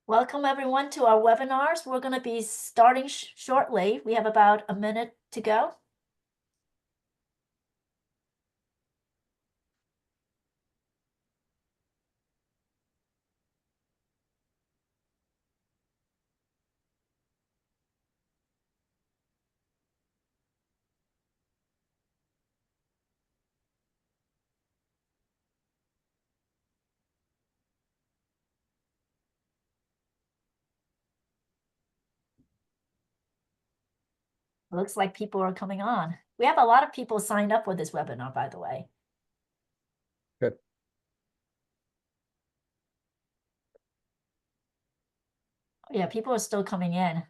Welcome everyone to our webinars. We're going to be starting shortly. We have about a minute to go. Looks like people are coming on. We have a lot of people signed up for this webinar, by the way. Good. Yeah, people are still coming in.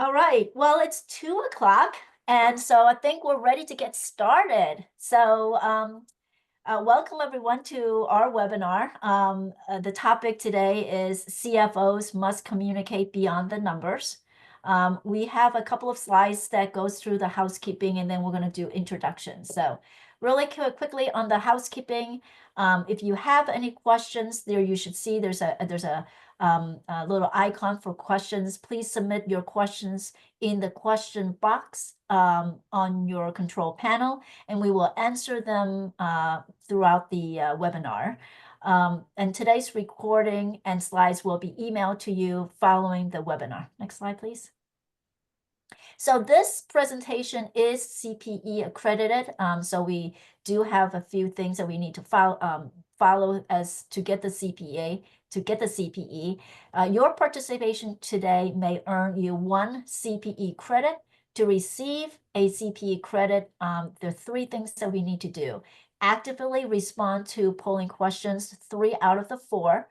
All right, well, it's 2 o'clock, and so I think we're ready to get started. So welcome everyone to our webinar. The topic today is CFOs must communicate beyond the numbers. We have a couple of slides that goes through the housekeeping, and then we're going to do introductions. So really quickly on the housekeeping, if you have any questions there, you should see there's a little icon for questions. Please submit your questions in the question box on your control panel, and we will answer them throughout the webinar. And today's recording and slides will be emailed to you following the webinar. Next slide, please. So this presentation is CPE accredited. So we do have a few things that we need to follow as to get the CPA, to get the CPE. Your participation today may earn you 1 CPE credit. To receive a CPE credit, there are 3 things that we need to do. Actively respond to polling questions 3 out of the 4.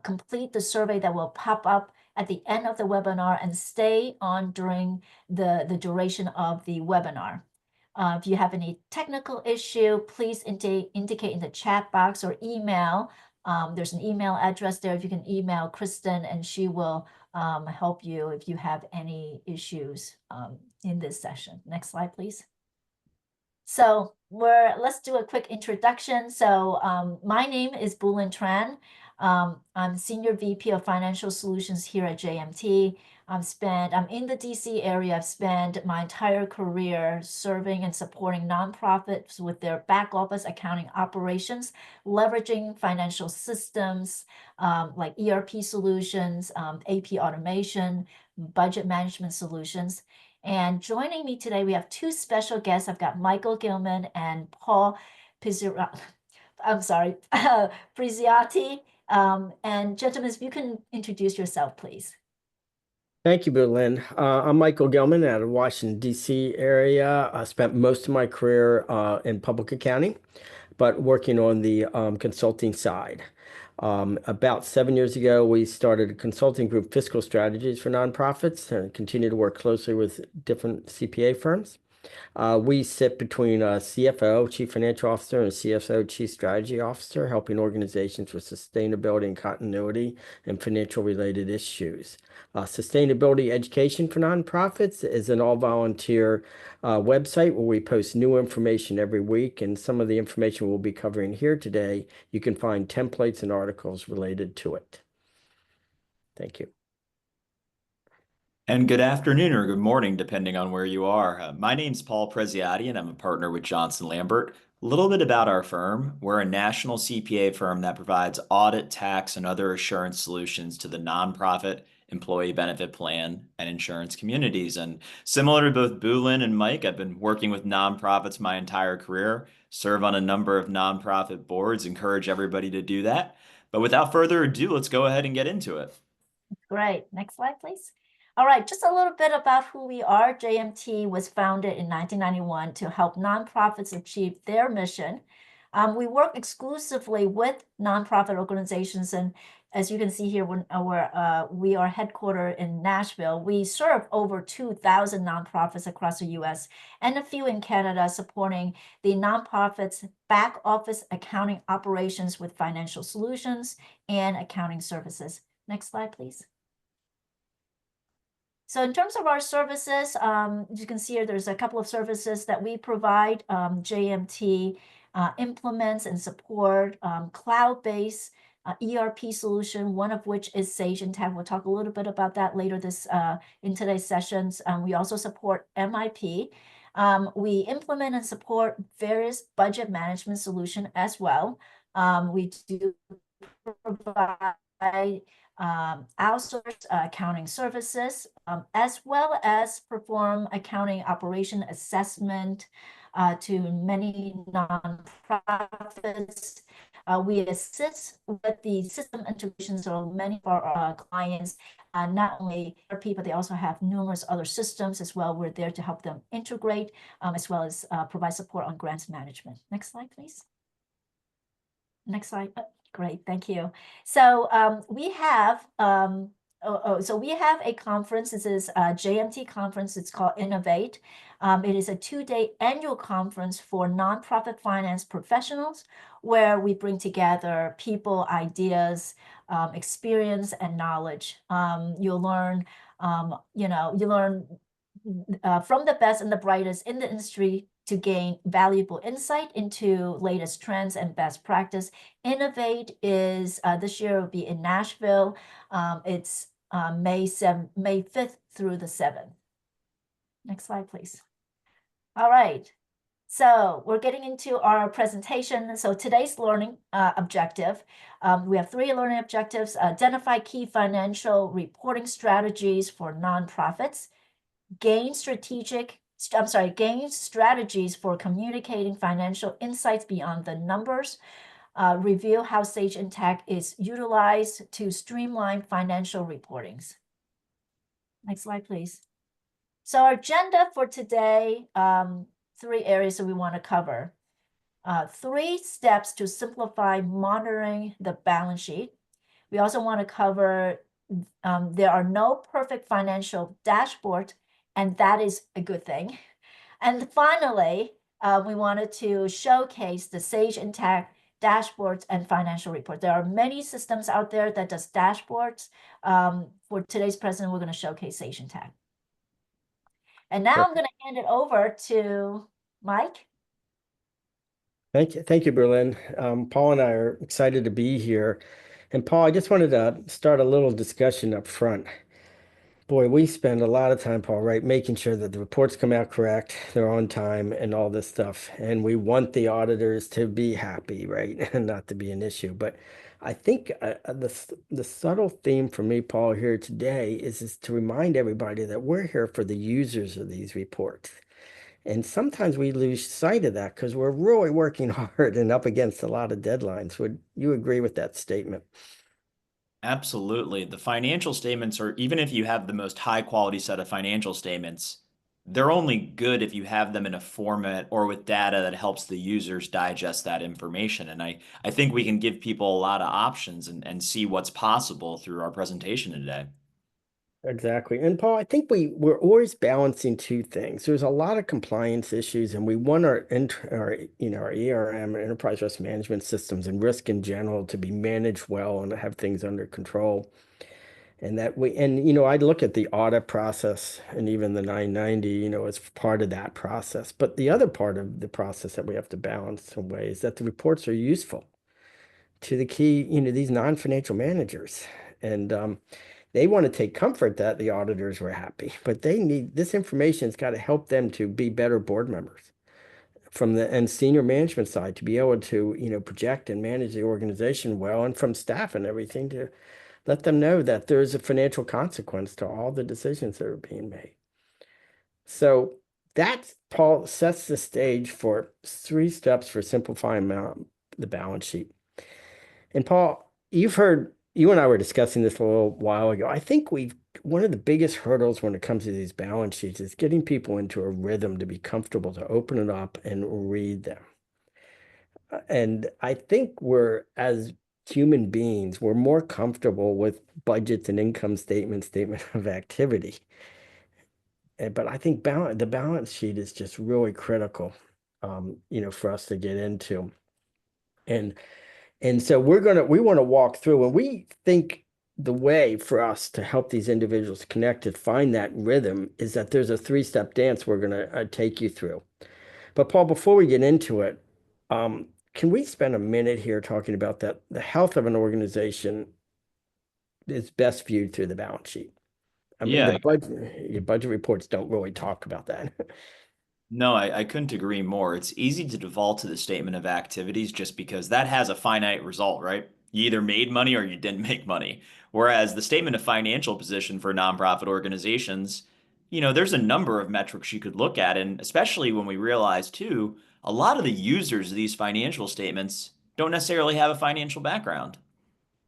Complete the survey that will pop up at the end of the webinar and stay on during the duration of the webinar. If you have any technical issue, please indicate in the chat box or email. There's an email address there. If you can email Kristen, and she will help you if you have any issues in this session. Next slide, please. So let's do a quick introduction. So my name is Bulin Tran. I'm Senior VP of Financial Solutions here at JMT. I'm in the DC area. I've spent my entire career serving and supporting nonprofits with their back office accounting operations, leveraging financial systems like ERP solutions, AP automation, budget management solutions. And joining me today, we have 2 special guests. I've got Michael Gilman and Paul Preziotti. And gentlemen, if you can introduce yourself, please. Thank you, Bulin. I'm Michael Gilman out of Washington, D.C. area. I spent most of my career in public accounting, but working on the consulting side. About 7 years ago, we started a consulting group, Fiscal Strategies for nonprofits, and continue to work closely with different CPA firms. We sit between a CFO, Chief Financial Officer, and CFO, Chief Strategy Officer, helping organizations with sustainability and continuity and financial related issues. Sustainability Education for Nonprofits is an all-volunteer website where we post new information every week, and some of the information we'll be covering here today, you can find templates and articles related to it. Thank you. And good afternoon or good morning, depending on where you are. My name's Paul Preziotti, and I'm a partner with Johnson Lambert. A little bit about our firm. We're a national CPA firm that provides audit, tax, and other assurance solutions to the nonprofit, employee benefit plan, and insurance communities. And similar to both Bulin and Mike, I've been working with nonprofits my entire career, serve on a number of nonprofit boards, encourage everybody to do that. But without further ado, let's go ahead and get into it. Great. Next slide, please. All right, just a little bit about who we are. JMT was founded in 1991 to help nonprofits achieve their mission. We work exclusively with nonprofit organizations, and as you can see here, we are headquartered in Nashville. We serve over 2,000 nonprofits across the U.S. and a few in Canada, supporting the nonprofits' back office accounting operations with financial solutions and accounting services. Next slide, please. So in terms of our services, as you can see here, there's a couple of services that we provide. JMT implements and support cloud-based ERP solution, one of which is Sage Intacct. We'll talk a little bit about that later in today's sessions. We also support MIP. We implement and support various budget management solution as well. We do provide outsourced accounting services, as well as perform accounting operation assessment to many nonprofits. We assist with the system integrations of many of our clients, not only ERP, but they also have numerous other systems as well. We're there to help them integrate, as well as provide support on grants management. Next slide, please. Next slide. Great, thank you. So we have we have a conference. This is a JMT conference. It's called Innovate. It is a 2-day annual conference for nonprofit finance professionals, where we bring together people, ideas, experience, and knowledge. You'll learn, you learn from the best and the brightest in the industry to gain valuable insight into latest trends and best practice. Innovate is this year will be in Nashville. It's May 5th through the 7th. Next slide, please. All right. So we're getting into our presentation. So today's learning objective, we have 3 learning objectives: identify key financial reporting strategies for nonprofits, gain strategies for communicating financial insights beyond the numbers, review how Sage Intacct is utilized to streamline financial reportings. Next slide, please. So our agenda for today, 3 areas that we want to cover. 3 steps to simplify monitoring the balance sheet. We also want to cover there are no perfect financial dashboards, and that is a good thing. And finally, we wanted to showcase the Sage Intacct dashboards and financial report. There are many systems out there that does dashboards. For today's presentation, we're going to showcase Sage Intacct. And now I'm going to hand it over to Mike. Thank you, Berlin. Paul and I are excited to be here. And Paul, I just wanted to start a little discussion up front. Boy, we spend a lot of time, Paul, right, making sure that the reports come out correct, they're on time, and all this stuff. And we want the auditors to be happy, right, and not to be an issue. But I think the subtle theme for me, Paul, here today is to remind everybody that we're here for the users of these reports. And sometimes we lose sight of that because we're really working hard and up against a lot of deadlines. Would you agree with that statement? Absolutely. The financial statements are, even if you have the most high quality set of financial statements, they're only good if you have them in a format or with data that helps the users digest that information. And I think we can give people a lot of options and see what's possible through our presentation today. Exactly. And Paul, I think we're always balancing 2 things. There's a lot of compliance issues, and we want our ERM, enterprise risk management systems, and risk in general to be managed well and to have things under control. And I'd look at the audit process and even the 990, as part of that process. But the other part of the process that we have to balance in ways that the reports are useful to the key, these non-financial managers. And they want to take comfort that the auditors were happy, but this information's got to help them to be better board members and senior management side to be able to, project and manage the organization well, and from staff and everything to let them know that there's a financial consequence to all the decisions that are being made. So that, Paul, sets the stage for 3 steps for simplifying the balance sheet. And Paul, you and I were discussing this a little while ago. I think one of the biggest hurdles when it comes to these balance sheets is getting people into a rhythm to be comfortable to open it up and read them. And I think as human beings, we're more comfortable with budgets and income statement of activity. But I think the balance sheet is just really critical, for us to get into. And so we want to walk through, and we think the way for us to help these individuals connect and find that rhythm is that there's a 3-step dance we're going to take you through. But Paul, before we get into it, can we spend a minute here talking about that? The health of an organization is best viewed through the balance sheet. I mean, Yeah, your budget reports don't really talk about that. no, I couldn't agree more. It's easy to default to the statement of activities just because that has a finite result, right? You either made money or you didn't make money. Whereas the statement of financial position for nonprofit organizations, there's a number of metrics you could look at. And especially when we realize, too, a lot of the users of these financial statements don't necessarily have a financial background.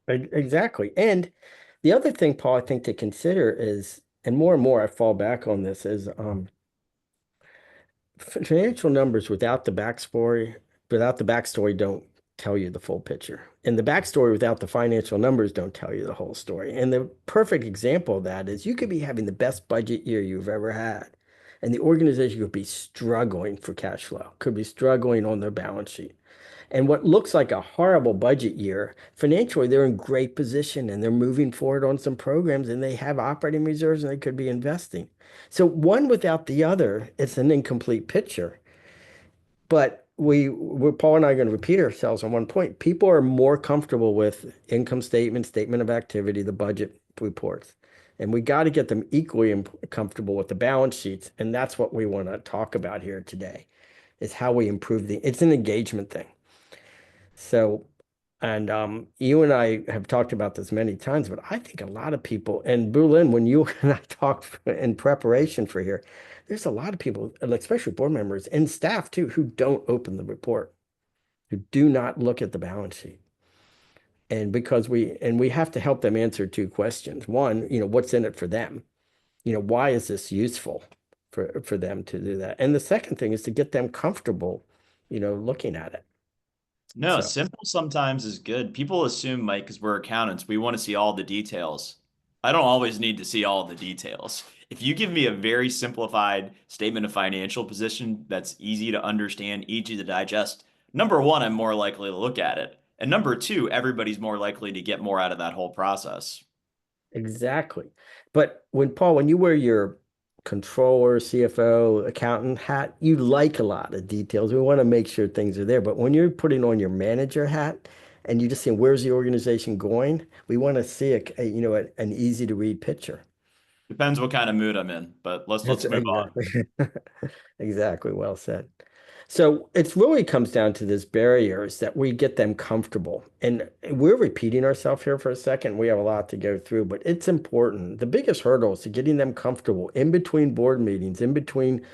Exactly. And the other thing, Paul, I think to consider is, and more I fall back on this, is financial numbers without the backstory don't tell you the full picture. And the backstory without the financial numbers don't tell you the whole story. And the perfect example of that is you could be having the best budget year you've ever had. And the organization could be struggling for cash flow, could be struggling on their balance sheet. And what looks like a horrible budget year, financially, they're in great position and they're moving forward on some programs and they have operating reserves and they could be investing. So one without the other, it's an incomplete picture. But Paul and I are going to repeat ourselves on one point. People are more comfortable with income statement, statement of activity, the budget reports. And we got to get them equally comfortable with the balance sheets. And that's what we want to talk about here today, is how we improve it's an engagement thing. So, and you and I have talked about this many times, but I think a lot of people, and Berlin, when you and I talked in preparation for here, there's a lot of people, and especially board members and staff too, who don't open the report, who do not look at the balance sheet. And because we have to help them answer two questions. One, what's in it for them? Why is this useful for them to do that? And the second thing is to get them comfortable, looking at it. No, So. simple sometimes is good. People assume, Mike, because we're accountants, we want to see all the details. I don't always need to see all the details. If you give me a very simplified statement of financial position that's easy to understand, easy to digest, number one, I'm more likely to look at it. And number two, everybody's more likely to get more out of that whole process. Exactly. But when you wear your controller, CFO, accountant hat, you like a lot of details. We want to make sure things are there. But when you're putting on your manager hat and you just saying, where's the organization going? We want to see an easy to read picture. Depends what kind of mood I'm in, but let's That's let's move on. exactly exactly well said. So it really comes down to this barriers that we get them comfortable. And we're repeating ourselves here for a second. We have a lot to go through, but it's important. The biggest hurdle is to getting them comfortable in between board meetings, in between,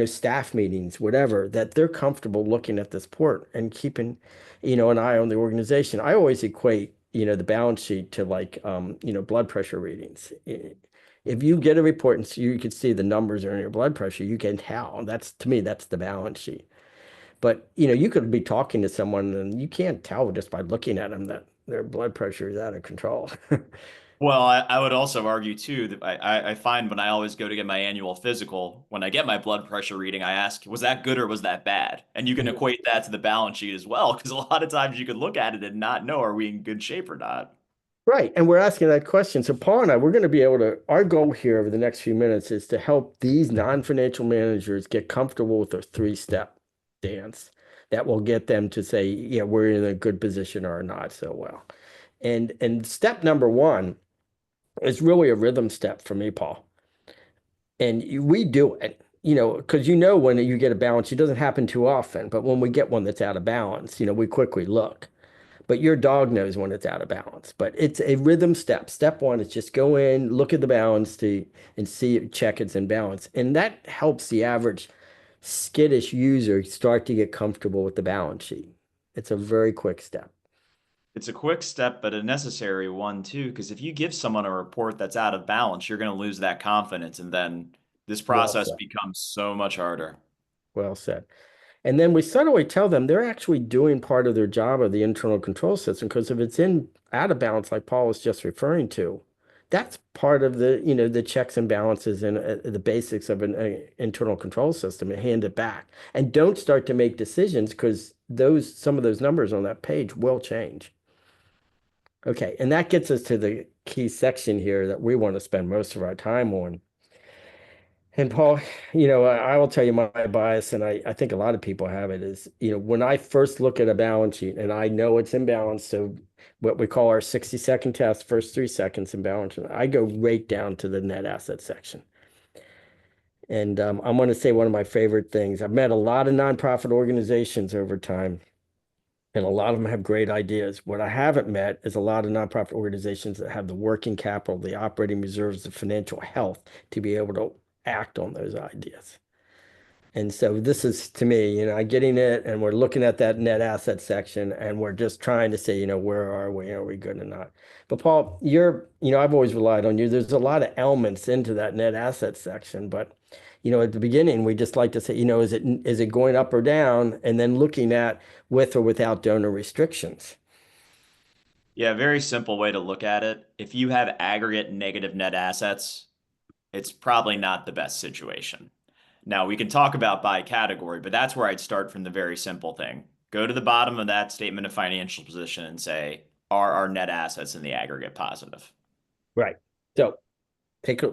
staff meetings, whatever, that they're comfortable looking at this port and keeping, an eye on the organization. I always equate, the balance sheet to like, blood pressure readings. If you get a report and so you can see the numbers are in your blood pressure, you can tell. To me, that's the balance sheet. But you could be talking to someone and you can't tell just by looking at them that their blood pressure is out of control. Well, I would also argue too that I find when I always go to get my annual physical, when I get my blood pressure reading, I ask, was that good or was that bad? And you can equate that to the balance sheet as well, because a lot of times you could look at it and not know, are we in good shape or not? Right. And we're asking that question. So Paul and I, we're going to be able to, our goal here over the next few minutes is to help these non-financial managers get comfortable with a three-step dance that will get them to say, yeah, we're in a good position or not so well. And step number one is really a rhythm step for me, Paul. And we do it, because when you get a balance, it doesn't happen too often. But when we get one that's out of balance, we quickly look. But your dog knows when it's out of balance. But it's a rhythm step. Step one is just go in, look at the balance and check it's in balance. And that helps the average skittish user start to get comfortable with the balance sheet. It's a very quick step. It's a quick step, but a necessary one too, because if you give someone a report that's out of balance, you're going to lose that confidence, and then this Well process said. becomes so much harder. Well said. And then we subtly tell them they're actually doing part of their job of the internal control system because if it's in out of balance, like Paul was just referring to, that's part of the checks and balances and the basics of an internal control system and hand it back. And don't start to make decisions because some of those numbers on that page will change. Okay, and that gets us to the key section here that we want to spend most of our time on. And Paul, I will tell you my bias, and I think a lot of people have it is, when I first look at a balance sheet and I know it's imbalanced, so what we call our 60-second test, first 3 seconds imbalance, I go right down to the net asset section. And I'm going to say one of my favorite things. I've met a lot of nonprofit organizations over time, and a lot of them have great ideas. What I haven't met is a lot of nonprofit organizations that have the working capital, the operating reserves, the financial health to be able to act on those ideas. And so this is to me, getting it, and we're looking at that net asset section, and we're just trying to say, where are we? Are we good or not? But Paul, I've always relied on you. There's a lot of elements into that net asset section, but at the beginning, we just like to say, is it going up or down? And then looking at with or without donor restrictions. Yeah, very simple way to look at it. If you have aggregate negative net assets, it's probably not the best situation. Now, we can talk about by category, but that's where I'd start from the very simple thing. Go to the bottom of that statement of financial position and say, are our net assets in the aggregate positive? Right. So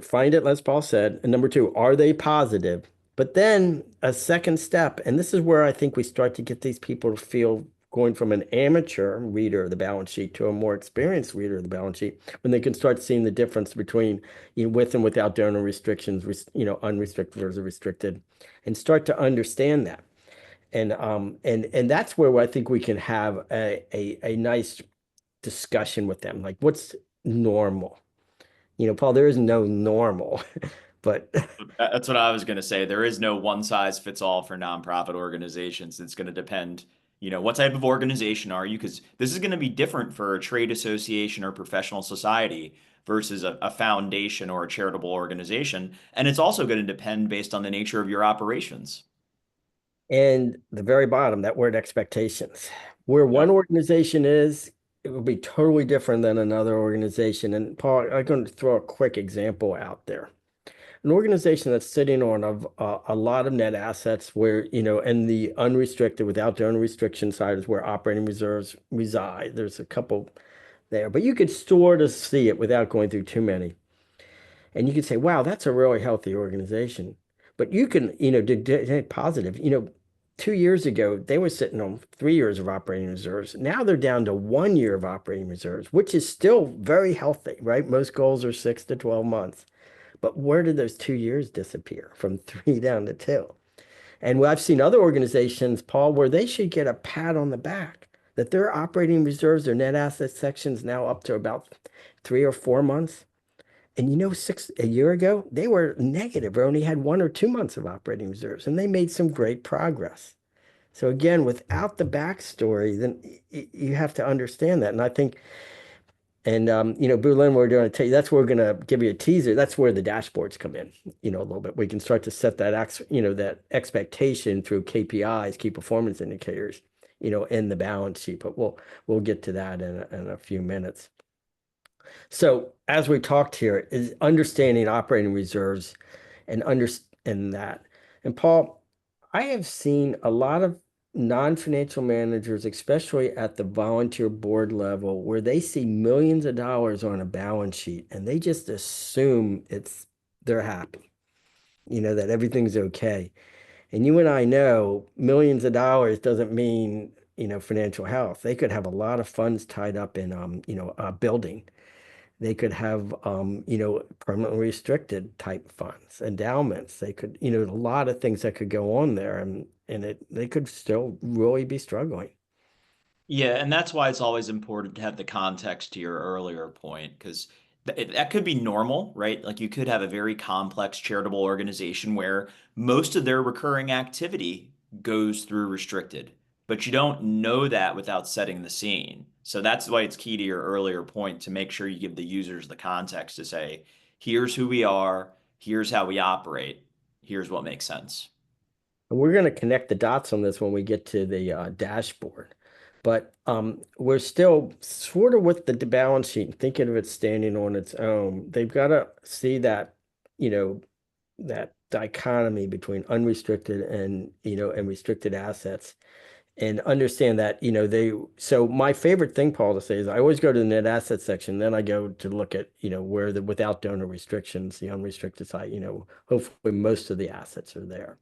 find it, as Paul said. And number two, are they positive? But then a second step, and this is where I think we start to get these people to feel going from an amateur reader of the balance sheet to a more experienced reader of the balance sheet, when they can start seeing the difference between, with and without donor restrictions, unrestricted versus restricted, and start to understand that. And that's where I think we can have a nice discussion with them. Like, what's normal? Paul, there is no normal, but That's what I was going to say. There is no one size fits all for nonprofit organizations. It's going to depend, what type of organization are you? Because this is going to be different for a trade association or professional society versus a foundation or a charitable organization. And it's also going to depend based on the nature of your operations. and the very bottom, that word expectations. Where one Yep. organization is, it will be totally different than another organization. And Paul, I'm going to throw a quick example out there. An organization that's sitting on a lot of net assets where, and the unrestricted without donor restriction side is where operating reserves reside. There's a couple there, but you could sort of see it without going through too many. And you could say, wow, that's a really healthy organization. But you can, positive, 2 years ago, they were sitting on 3 years of operating reserves. Now they're down to 1 year of operating reserves, which is still very healthy, right? Most goals are 6 to 12 months. But where did those 2 years disappear from three down to two? And I've seen other organizations, Paul, where they should get a pat on the back that their operating reserves, their net asset sections now up to about 3 or 4 months. And a year ago, they were negative or only had 1 or 2 months of operating reserves, and they made some great progress. So again, without the backstory, then you have to understand that. And I think, and Bulin, we're going to tell you, that's where we're going to give you a teaser. That's where the dashboards come in, a little bit. We can start to set that expectation through KPIs, key performance indicators, in the balance sheet. But we'll get to that in a few minutes. So as we talked here, is understanding operating reserves and understand that. And Paul, I have seen a lot of non-financial managers, especially at the volunteer board level, where they see millions of dollars on a balance sheet and they just assume they're happy, that everything's okay. And you and I know millions of dollars doesn't mean, financial health. They could have a lot of funds tied up in, a building. They could have, permanently restricted type funds, endowments. They could, a lot of things that could go on there, and they could still really be struggling. Yeah, and that's why it's always important to have the context to your earlier point, because that could be normal, right? Like you could have a very complex charitable organization where most of their recurring activity goes through restricted, but you don't know that without setting the scene. So that's why it's key to your earlier point to make sure you give the users the context to say, here's who we are, here's how we operate, here's what makes sense. And we're going to connect the dots on this when we get to the dashboard. But we're still sort of with the balance sheet and thinking of it standing on its own. They've got to see that, that dichotomy between unrestricted and, and restricted assets. and understand that, so my favorite thing, Paul, to say is I always go to the net asset section, then I go to look at, where the without donor restrictions, the unrestricted side, hopefully most of the assets are there.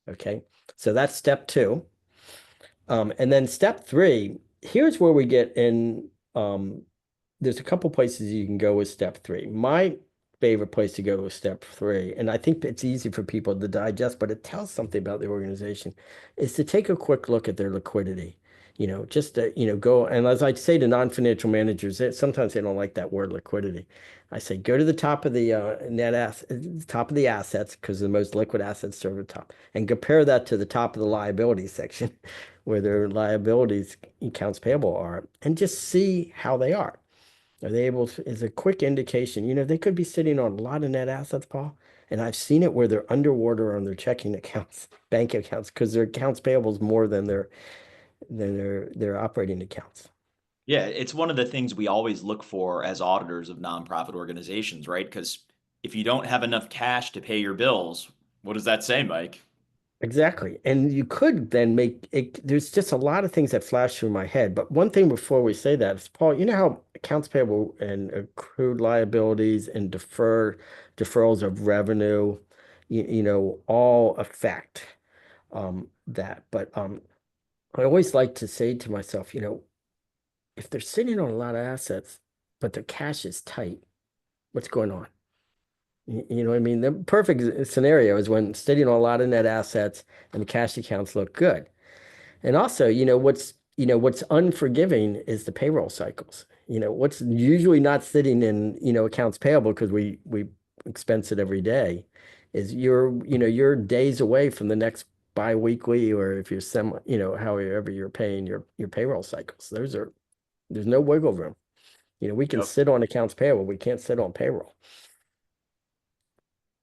Okay, so that's step two. And then step three, here's where we get in. There's a couple places you can go with step three. My favorite place to go with step three, and I think it's easy for people to digest, but it tells something about the organization, is to take a quick look at their liquidity. Just to, go, and as I say to non-financial managers, sometimes they don't like that word liquidity. I say, go to the top of the top of the assets, because the most liquid assets serve at the top, and compare that to the top of the liabilities section, where their liabilities accounts payable are, and just see how they are. Are they able to, is a quick indication, they could be sitting on a lot of net assets, Paul. And I've seen it where they're underwater on their checking accounts, bank accounts, because their accounts payable is more than their operating accounts. Yeah, it's one of the things we always look for as auditors of nonprofit organizations, right? Because if you don't have enough cash to pay your bills, what does that say, Mike? Exactly. And you could then make it, there's just a lot of things that flash through my head. But one thing before we say that is, Paul, you know how accounts payable and accrued liabilities and deferrals of revenue, all affect that. But I always like to say to myself, if they're sitting on a lot of assets, but their cash is tight, what's going on? You know what I mean? The perfect scenario is when sitting on a lot of net assets and the cash accounts look good. And also, what's unforgiving is the payroll cycles. What's usually not sitting in, accounts payable because we expense it every day is you're days away from the next biweekly, or if you're however you're paying your payroll cycles. There's no wiggle room. We can Yep. sit on accounts payable, we can't sit on payroll.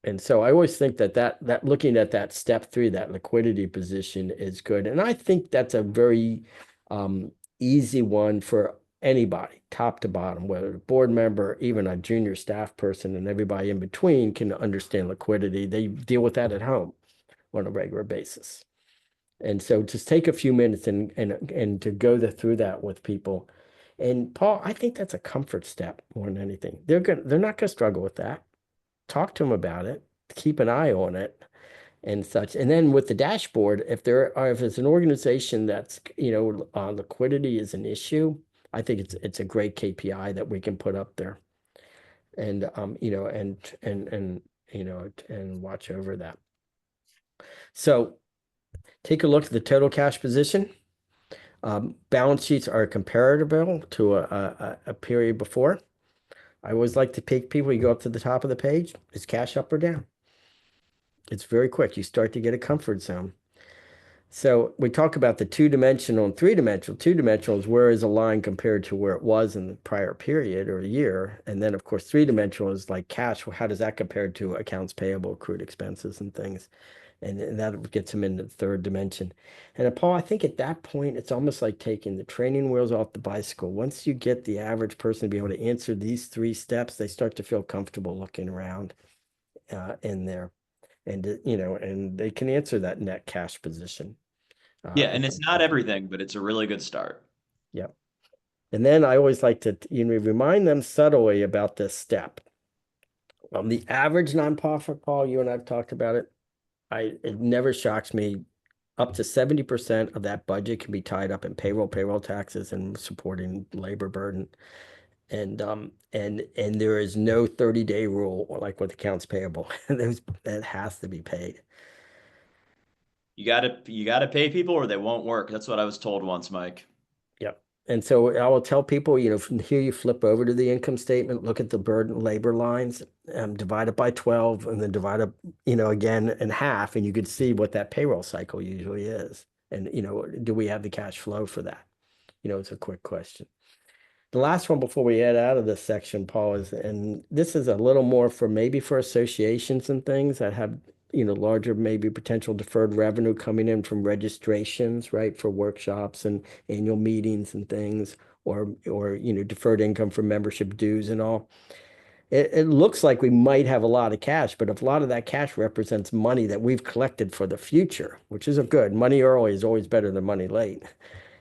And so I always think that looking at that step three, that liquidity position is good. And I think that's a very easy one for anybody, top to bottom, whether a board member, even a junior staff person, and everybody in between can understand liquidity. They deal with that at home on a regular basis. And so just take a few minutes and to go through that with people. And Paul, I think that's a comfort step more than anything. They're not gonna struggle with that. Talk to them about it, keep an eye on it and such. And then with the dashboard, if it's an organization that's, liquidity is an issue, I think it's a great KPI that we can put up there and, and watch over that. So take a look at the total cash position. Balance sheets are comparable to a period before. I always like to pick people, you go up to the top of the page, is cash up or down? It's very quick. You start to get a comfort zone. So we talk about the two-dimensional and three-dimensional. Two-dimensional is where is a line compared to where it was in the prior period or year. And then, of course, three-dimensional is like cash. How does that compare to accounts payable, accrued expenses, and things? And that gets them into the third dimension. And Paul, I think at that point, it's almost like taking the training wheels off the bicycle. Once you get the average person to be able to answer these three steps, they start to feel comfortable looking around in there. And, and they can answer that net cash position. Yeah, and it's not everything, but it's a really good start. Yep. And then I always like to, remind them subtly about this step. The average nonprofit, Paul, you and I've talked about it. It never shocks me. Up to 70% of that budget can be tied up in payroll taxes, and supporting labor burden. And there is no 30-day rule like with accounts payable. That has to be paid. You gotta pay people or they won't work. That's what I was told once, Mike. Yep. And so I will tell people, from here you flip over to the income statement, look at the burden labor lines, divide it by 12, and then divide it, again in half, and you could see what that payroll cycle usually is. And, do we have the cash flow for that? It's a quick question. The last one before we head out of this section, Paul, and this is a little more for associations and things that have, larger maybe potential deferred revenue coming in from registrations, right, for workshops and annual meetings and things, or deferred income from membership dues and all. it looks like we might have a lot of cash, but if a lot of that cash represents money that we've collected for the future, which is a good, money early is always better than money late.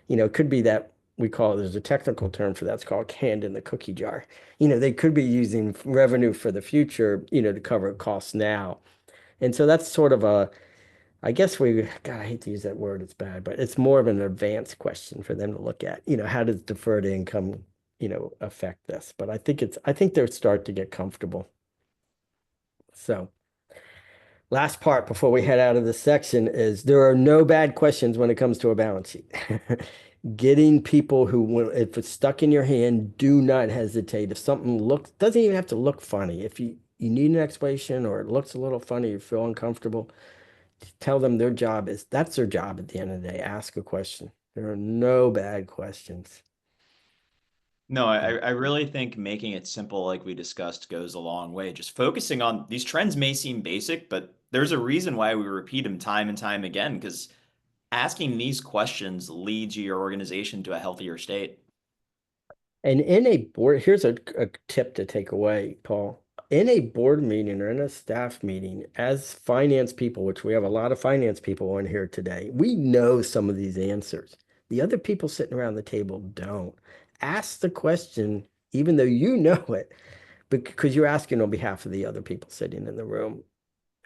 It could be that we call it, there's a technical term for that. It's called canned in the cookie jar. They could be using revenue for the future, to cover costs now. And so that's sort of I guess God, I hate to use that word, it's bad, but it's more of an advanced question for them to look at. How does deferred income, affect this? But I think they'll start to get comfortable. So last part before we head out of this section is there are no bad questions when it comes to a balance sheet. Getting people if it's stuck in your hand, do not hesitate. If something doesn't even have to look funny. If you need an explanation or it looks a little funny, you feel uncomfortable, tell them that's their job at the end of the day. Ask a question. There are no bad questions. No, I really think making it simple, like we discussed, goes a long way. Just focusing on these trends may seem basic, but there's a reason why we repeat them time and time again, because asking these questions leads your organization to a healthier state. And in a board, here's a tip to take away, Paul. In a board meeting or in a staff meeting, as finance people, which we have a lot of finance people on here today, we know some of these answers. The other people sitting around the table don't. Ask the question, even though you know it, because you're asking on behalf of the other people sitting in the room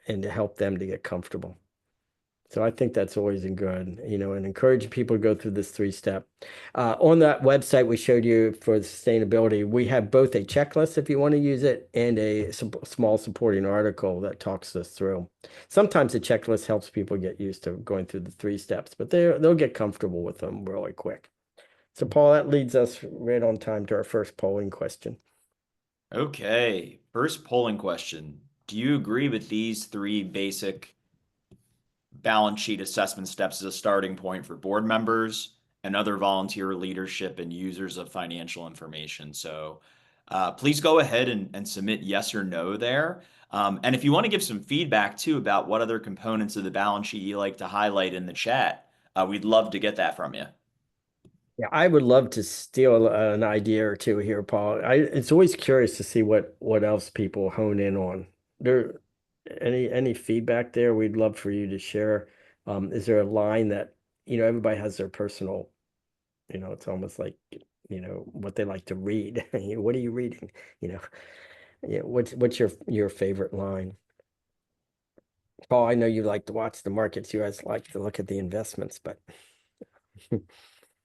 and to help them to get comfortable. So I think that's always good, and encouraging people to go through this 3-step. On that website we showed you for sustainability, we have both a checklist if you want to use it and a small supporting article that talks us through. Sometimes the checklist helps people get used to going through the 3 steps, but they'll get comfortable with them really quick. So Paul, that leads us right on time to our first polling question. Okay, first polling question. Do you agree with these 3 basic balance sheet assessment steps as a starting point for board members and other volunteer leadership and users of financial information? So please go ahead and submit yes or no there. And if you want to give some feedback too about what other components of the balance sheet you like to highlight in the chat, we'd love to get that from you. Yeah, I would love to steal an idea or two here, Paul. It's always curious to see what else people hone in on. There, any feedback there? We'd love for you to share. Is there a line that, everybody has their personal, it's almost like, what they like to read. What are you reading? Yeah, what's your favorite line? Paul, I know you like to watch the markets. You guys like to look at the investments, but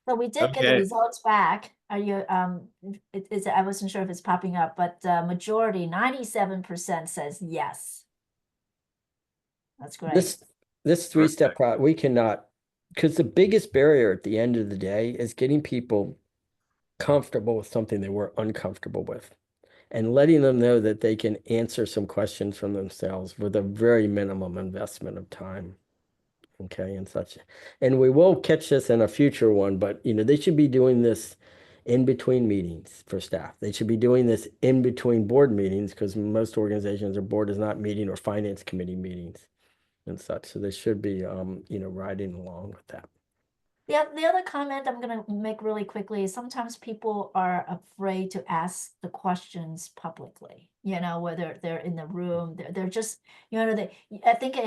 So we did get the Okay. results back. Are you, I wasn't sure if it's popping up, but majority, 97% says yes. That's great. this 3-step we cannot, because the biggest barrier at the end of the day is getting people comfortable with something they were uncomfortable with and letting them know that they can answer some questions from themselves with a very minimum investment of time. Okay, and such. And we will catch this in a future one, but they should be doing this in between meetings for staff. They should be doing this in between board meetings because most organizations, their board is not meeting or finance committee meetings and such. So they should be, riding along with that. The other comment I'm going to make really quickly is sometimes people are afraid to ask the questions publicly, whether they're in the room, they're just, I think,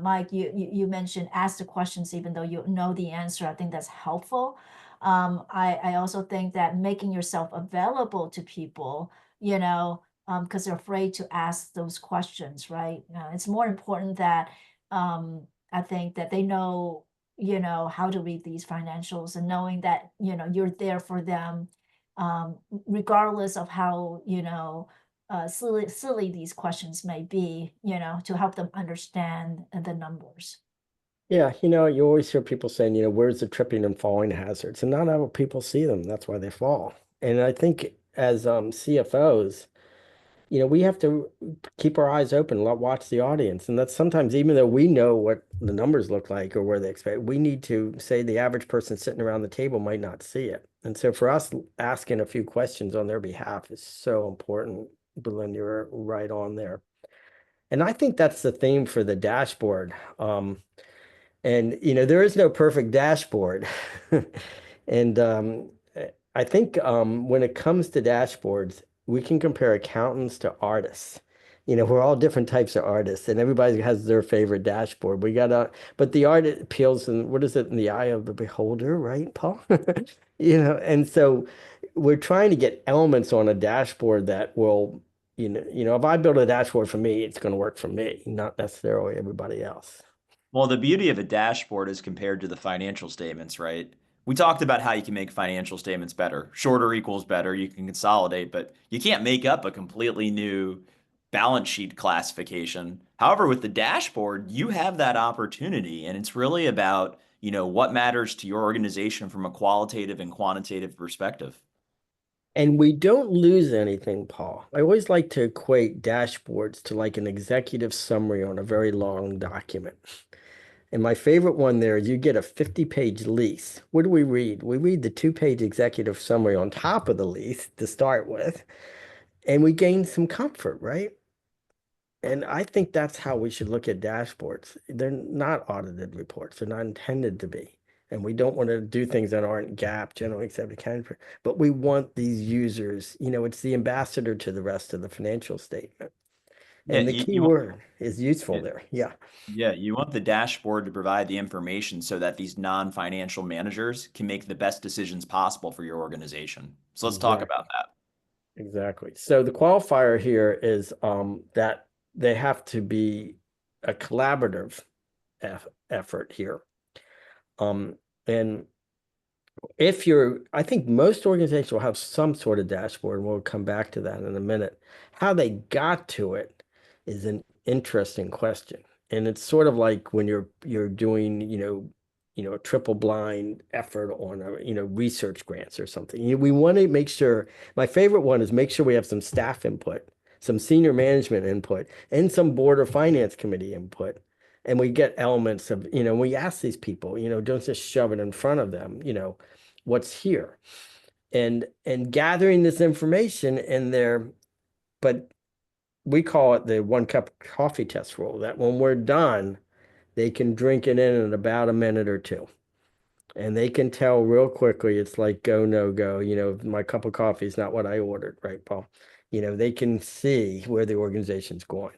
Mike, you mentioned ask the questions even though you know the answer. I think that's helpful. I also think that making yourself available to people, because they're afraid to ask those questions, right? It's more important that I think that they know how to read these financials and knowing that, you're there for them, regardless of how, silly these questions may be, to help them understand the numbers. Yeah, you always hear people saying, where's the tripping and falling hazards? And not how people see them. That's why they fall. And I think as CFOs, we have to keep our eyes open, watch the audience. And that's sometimes, even though we know what the numbers look like or where they expect, we need to say the average person sitting around the table might not see it. And so for us, asking a few questions on their behalf is so important. Berlin, you're right on there. And I think that's the theme for the dashboard. And, there is no perfect dashboard. And I think when it comes to dashboards, we can compare accountants to artists. We're all different types of artists, and everybody has their favorite dashboard. But the art appeals, and what is it, in the eye of the beholder, right, Paul? And so we're trying to get elements on a dashboard that will, if I build a dashboard for me, it's going to work for me, not necessarily everybody else. Well, the beauty of a dashboard is compared to the financial statements, right? We talked about how you can make financial statements better. Shorter equals better. You can consolidate, but you can't make up a completely new balance sheet classification. However, with the dashboard, you have that opportunity, and it's really about, what matters to your organization from a qualitative and quantitative perspective. And we don't lose anything, Paul. I always like to equate dashboards to like an executive summary on a very long document. And my favorite one there is you get a 50-page lease. What do we read? We read the 2-page executive summary on top of the lease to start with, and we gain some comfort, right? And I think that's how we should look at dashboards. They're not audited reports. They're not intended to be. And we don't want to do things that aren't GAAP, generally accepted accounting, but we want these users, it's the ambassador to the rest of the financial statement. Yeah, And the key word is useful yeah, there. Yeah. yeah, you want the dashboard to provide the information so that these non-financial managers can make the best decisions possible for your organization. So let's talk Exactly. about that. Exactly. So the qualifier here is that they have to be a collaborative effort here. And I think most organizations will have some sort of dashboard, and we'll come back to that in a minute. How they got to it is an interesting question. And it's sort of like when you're doing, a triple blind effort on research grants or something. We want to make sure, my favorite one is make sure we have some staff input, some senior management input, and some board or finance committee input. And we get elements of, we ask these people, don't just shove it in front of them, what's here. And gathering this information in there, but we call it the 1 cup coffee test rule, that when we're done, they can drink it in about a minute or two. And they can tell real quickly, it's like go, no go, my cup of coffee is not what I ordered, right, Paul? They can see where the organization's going.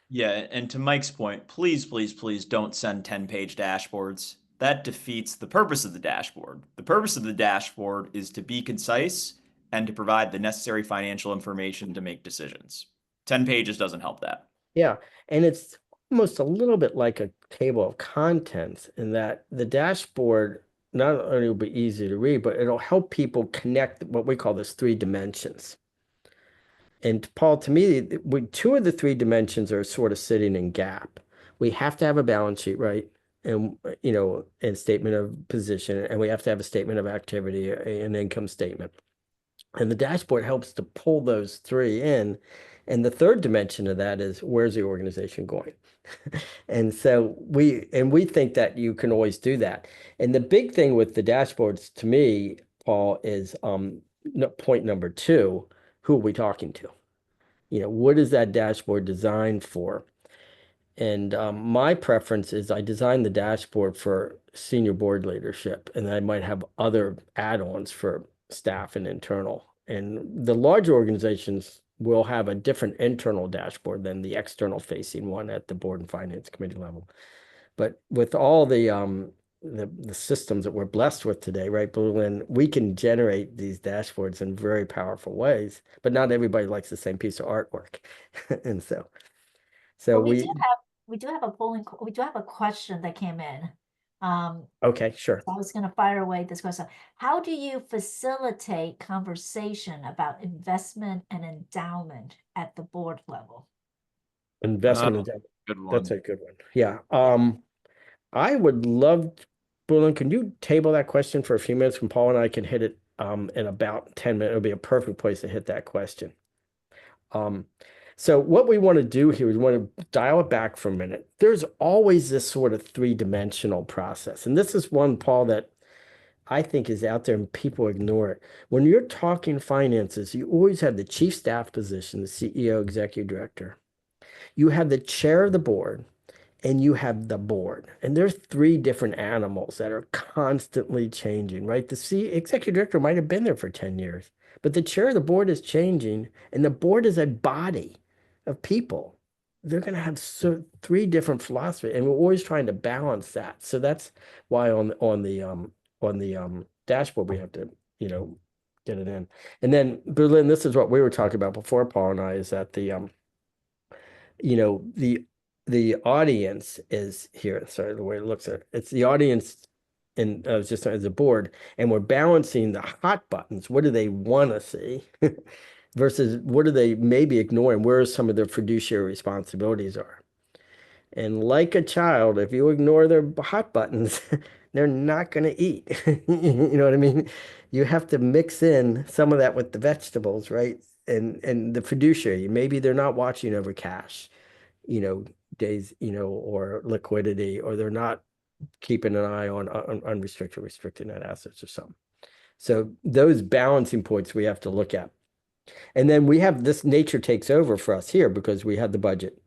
Yeah, and to Mike's point, please, please, please don't send 10-page dashboards. That defeats the purpose of the dashboard. The purpose of the dashboard is to be concise and to provide the necessary financial information to make decisions. 10 pages doesn't help that. Yeah, and it's almost a little bit like a table of contents in that the dashboard not only will be easy to read, but it'll help people connect what we call this 3 dimensions. And Paul, to me, 2 of the 3 dimensions are sort of sitting in gap. We have to have a balance sheet, right? And, and statement of position, and we have to have a statement of activity, an income statement. And the dashboard helps to pull those 3 in. And the 3rd dimension of that is where's the organization going? And so we think that you can always do that. And the big thing with the dashboards to me, Paul, is point number 2, who are we talking to? What is that dashboard designed for? And my preference is I design the dashboard for senior board leadership, and I might have other add-ons for staff and internal. And the larger organizations will have a different internal dashboard than the external facing one at the board and finance committee level. But with all the systems that we're blessed with today, right, Blue, we can generate these dashboards in very powerful ways, but not everybody likes the same piece of artwork. And so Well, we do have a question that came in. Okay, sure. I was gonna fire away this question. How do you facilitate conversation about investment and endowment at the board level? Investment endowment. Good one. That's a good one. Yeah. I would love, Bullen, can you table that question for a few minutes when Paul and I can hit it in about 10 minutes? It'll be a perfect place to hit that question. So what we want to do here is we want to dial it back for a minute. There's always this sort of 3-dimensional process. And this is one, Paul, that I think is out there and people ignore it. When you're talking finances, you always have the chief staff position, the CEO, executive director. You have the chair of the board, and you have the board. And there's 3 different animals that are constantly changing, right? The executive director might have been there for 10 years, but the chair of the board is changing, and the board is a body of people. They're going to have three different philosophies, and we're always trying to balance that. So that's why on the dashboard we have to, get it in. And then Berlin, this is what we were talking about before, Paul and I, is that you know, the audience is here. Sorry, the way it looks at it. It's the audience and just as a board, and we're balancing the hot buttons. What do they want to see versus what are they maybe ignoring? Where some of their fiduciary responsibilities are. And like a child, if you ignore their hot buttons, they're not going to eat. You know what I mean? You have to mix in some of that with the vegetables, right? And the fiduciary, maybe they're not watching over cash, days, or liquidity, or they're not keeping an eye on unrestricted, restricted net assets or something. So those balancing points we have to look at. And then we have this nature takes over for us here because we have the budget,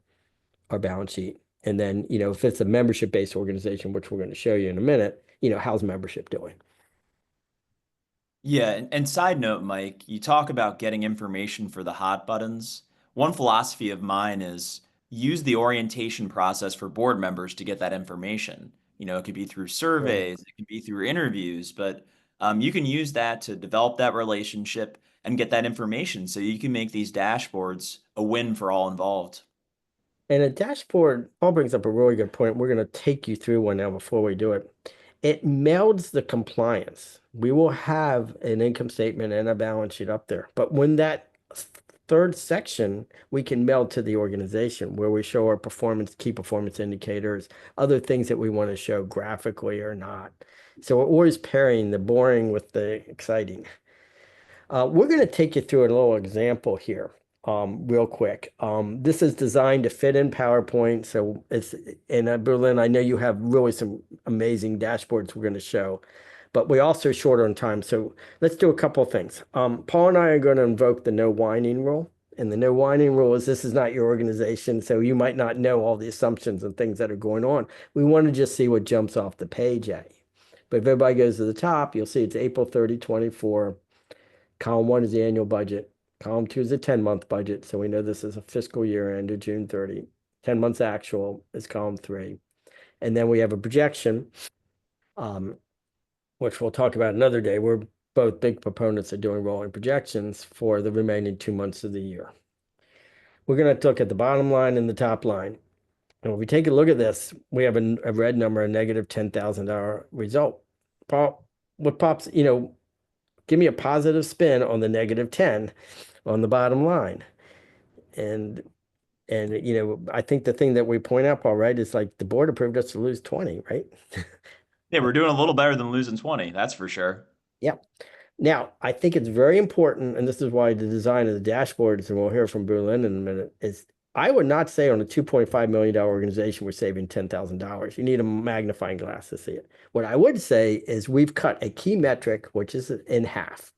our balance sheet. And then, if it's a membership-based organization, which we're going to show you in a minute, how's membership doing? Yeah, and side note, Mike, you talk about getting information for the hot buttons. One philosophy of mine is use the orientation process for board members to get that information. It could be through Right. surveys, it can be through interviews, but you can use that to develop that relationship and get that information so you can make these dashboards a win for all involved. And a dashboard, Paul brings up a really good point. We're going to take you through one now before we do it. It melds the compliance. We will have an income statement and a balance sheet up there. But when that third section, we can meld to the organization where we show our performance, key performance indicators, other things that we want to show graphically or not. So we're always pairing the boring with the exciting. We're going to take you through a little example here, real quick. This is designed to fit in PowerPoint. So it's in Berlin. I know you have really some amazing dashboards we're going to show, but we also short on time. So let's do a couple of things. Paul and I are going to invoke the no whining rule. And the no whining rule is this is not your organization, so you might not know all the assumptions and things that are going on. We want to just see what jumps off the page at you. But if everybody goes to the top, you'll see it's April 30, 24. Column 1 is the annual budget. Column 2 is a 10-month budget. So we know this is a fiscal year end of June 30. 10 months actual is column 3. And then we have a projection, which we'll talk about another day. We're both big proponents of doing rolling projections for the remaining 2 months of the year. We're going to look at the bottom line and the top line. And if we take a look at this, we have a red number, a negative $10,000 result. Paul, what pops, give me a positive spin on the negative 10 on the bottom line. And I think the thing that we point out, Paul, right, is like the board approved us to lose 20, right? Yeah, we're doing a little better than losing 20, that's for sure. Yep. Now, I think it's very important, and this is why the design of the dashboards, and we'll hear from Berlin in a minute, is I would not say on a $2.5 million organization we're saving $10,000. You need a magnifying glass to see it. What I would say is we've cut a key metric, which is in half.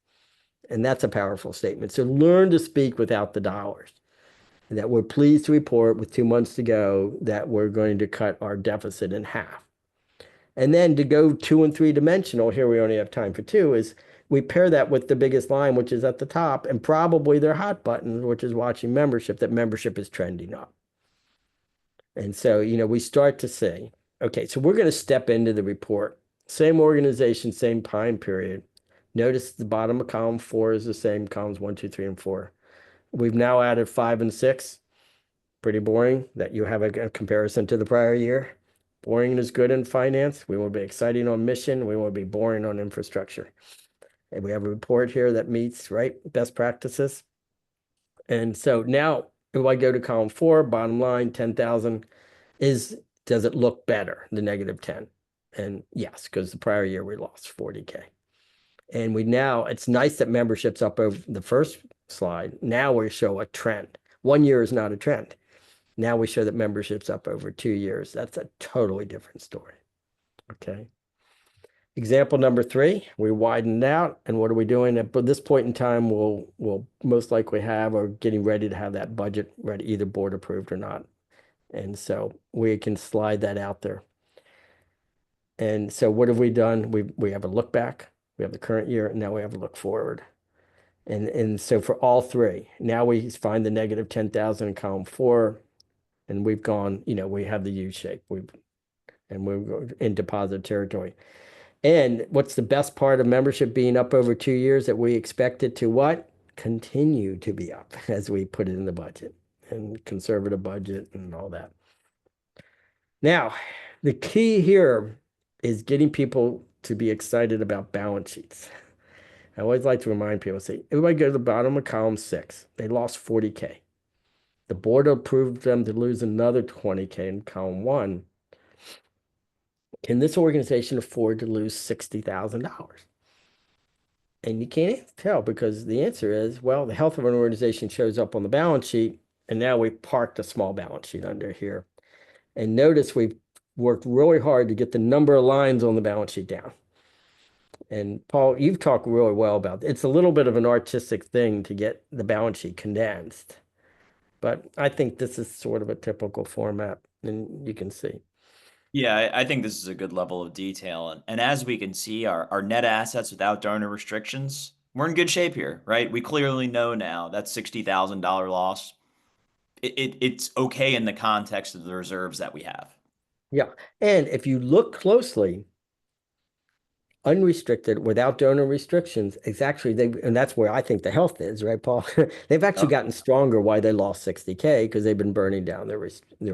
And that's a powerful statement. So learn to speak without the dollars. And that we're pleased to report with 2 months to go that we're going to cut our deficit in half. And then to go 2 and 3 dimensional, here we only have time for 2, is we pair that with the biggest line, which is at the top, and probably their hot button, which is watching membership, that membership is trending up. And so, we start to say, okay, so we're going to step into the report. Same organization, same time period. Notice the bottom of column 4 is the same, columns 1, 2, 3, and 4. We've now added 5 and 6. Pretty boring that you have a comparison to the prior year. Boring is good in finance. We want to be exciting on mission. We want to be boring on infrastructure. And we have a report here that meets, right, best practices. And so now if I go to column 4, bottom line, 10,000, does it look better, the negative 10? And yes, because the prior year we lost 40K. And it's nice that membership's up over the first slide. Now we show a trend. 1 year is not a trend. Now we show that membership's up over 2 years. That's a totally different story. Okay. Example number 3, we widened out. And what are we doing? At this point in time, we'll most likely have or getting ready to have that budget ready, either board approved or not. And so we can slide that out there. And so what have we done? We have a look back. We have the current year, and now we have a look forward. And so for all three, now we find the negative 10,000 in column 4, and we've gone, we have the U shape. We're in deposit territory. And what's the best part of membership being up over 2 years, that we expect it to what? Continue to be up as we put it in the budget and conservative budget and all that. Now, the key here is getting people to be excited about balance sheets. I always like to remind people, say, everybody go to the bottom of column 6. They lost 40K. The board approved them to lose another 20K in column 1. Can this organization afford to lose $60,000? And you can't tell, because the answer is, well, the health of an organization shows up on the balance sheet, and now we parked a small balance sheet under here. And notice we've worked really hard to get the number of lines on the balance sheet down. And Paul, you've talked really well about it. It's a little bit of an artistic thing to get the balance sheet condensed, but I think this is sort of a typical format, and you can see. Yeah, I think this is a good level of detail. And as we can see, our net assets without donor restrictions, we're in good shape here, right? We clearly know now that $60,000 loss, it's okay in the context of the reserves that we have. Yeah. And if you look closely, unrestricted without donor restrictions, it's actually, and that's where I think the health is, right, Paul? They've actually gotten stronger. Why they lost 60K? Because they've been burning down their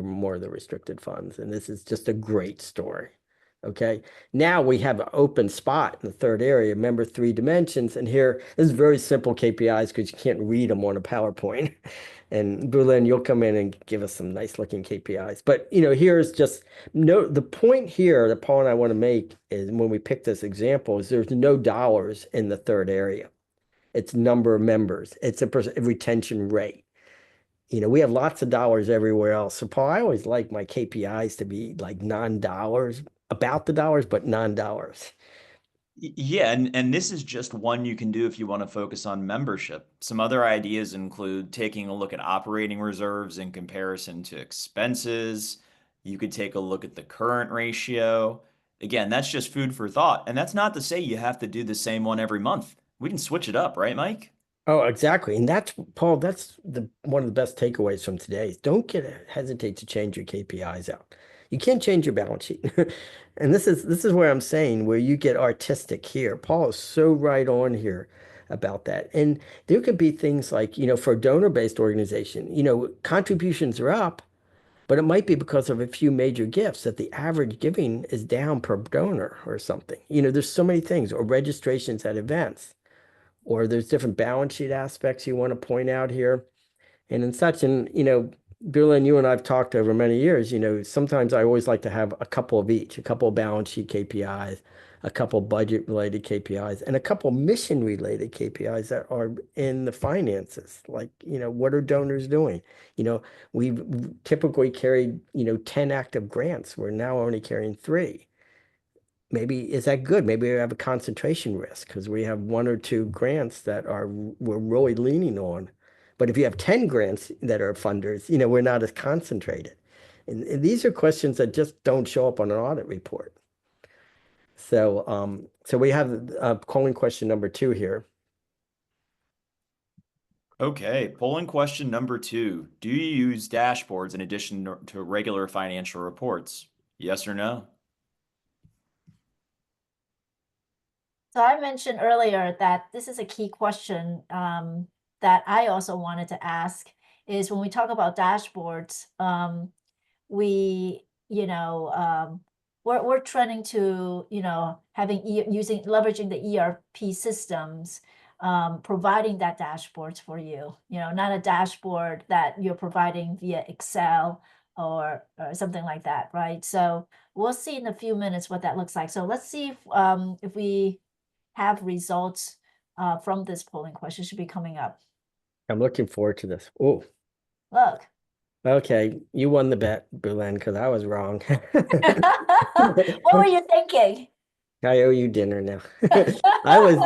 more of the restricted funds. And this is just a great story. Okay. Now we have an open spot in the third area. Remember, 3 dimensions. And here, this is very simple KPIs because you can't read them on a PowerPoint. And Berlin, you'll come in and give us some nice looking KPIs. But here's just the point here that Paul and I want to make is, when we pick this example, is there's no dollars in the third area. It's number of members. It's a retention rate. We have lots of dollars everywhere else. So Paul, I always like my KPIs to be like non-dollars, about the dollars, but non-dollars. Yeah, and this is just one you can do if you want to focus on membership. Some other ideas include taking a look at operating reserves in comparison to expenses. You could take a look at the current ratio. Again, that's just food for thought. And that's not to say you have to do the same one every month. We can switch it up, right, Mike? Oh, exactly. And that's, Paul, that's one of the best takeaways from today is don't hesitate to change your KPIs out. You can't change your balance sheet. And this is where I'm saying, where you get artistic here. Paul is so right on here about that. And there could be things like, for a donor-based organization, contributions are up, but it might be because of a few major gifts that the average giving is down per donor or something. There's so many things, or registrations at events, or there's different balance sheet aspects you want to point out here. And in such, and Berlin, you and I've talked over many years, sometimes I always like to have a couple of each, a couple of balance sheet KPIs, a couple budget related KPIs, and a couple mission related KPIs that are in the finances. Like, what are donors doing? We've typically carried, 10 active grants. We're now only carrying 3. Maybe is that good? Maybe we have a concentration risk because we have 1 or 2 grants that we're really leaning on. But if you have 10 grants that are funders, we're not as concentrated. And these are questions that just don't show up on an audit report. So we have polling question number 2 here. Okay, polling question number 2. Do you use dashboards in addition to regular financial reports? Yes or no? So I mentioned earlier that this is a key question that I also wanted to ask, is when we talk about dashboards, we, we're trending to, leveraging the ERP systems, providing that dashboards for you, not a dashboard that you're providing via Excel or something like that, right? So we'll see in a few minutes what that looks like. So let's see if we have results from this polling question. Should be coming up. I'm looking forward to this. Oh, Look. Okay, you won the bet, Berlin, because I was wrong. What were you thinking? I owe you dinner now. I was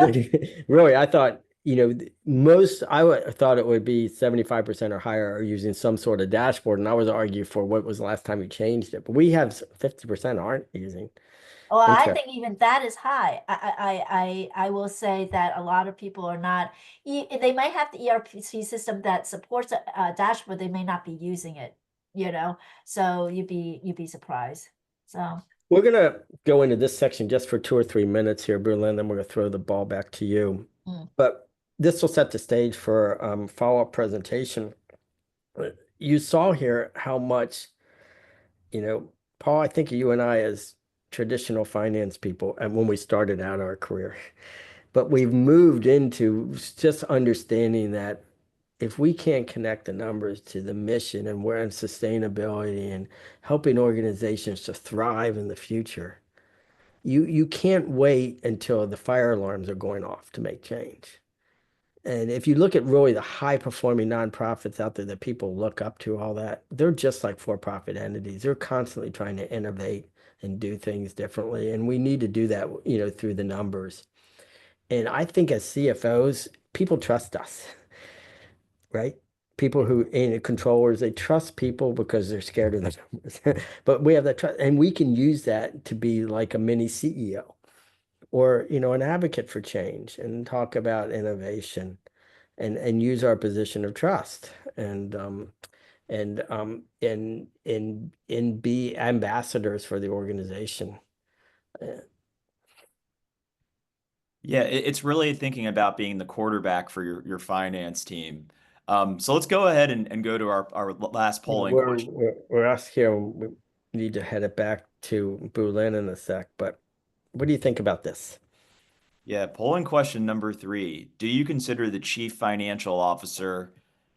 really, I thought, I thought it would be 75% or higher are using some sort of dashboard. And I was arguing for what was the last time you changed it. But we have 50% aren't using. Well, I Okay. think even that is high. I will say that a lot of people are not, they might have the ERP system that supports a dashboard, they may not be using it, you know? So you'd be surprised. So, We're gonna go into this section just for 2 or 3 minutes here, Berlin, then we're gonna throw the ball back to you. mm, But this will set the stage for follow-up presentation. You saw here how much, Paul, I think of you and I as traditional finance people, and when we started out our career, but we've moved into just understanding that if we can't connect the numbers to the mission and where in sustainability and helping organizations to thrive in the future, you can't wait until the fire alarms are going off to make change. And if you look at really the high performing nonprofits out there that people look up to, all that, they're just like for-profit entities. They're constantly trying to innovate and do things differently. And we need to do that, through the numbers. And I think as CFOs, people trust us, right? People who controllers, they trust people because they're scared of the numbers. But we have that trust, and we can use that to be like a mini CEO or, an advocate for change and talk about innovation and use our position of trust and be ambassadors for the organization. Yeah, it's really thinking about being the quarterback for your finance team. So let's go ahead and go to our last Yeah, polling we're question. we're, we're asked here. We need to head it back to Berlin in a sec, but what do you think about this? Yeah, polling question number 3. Do you consider the chief financial officer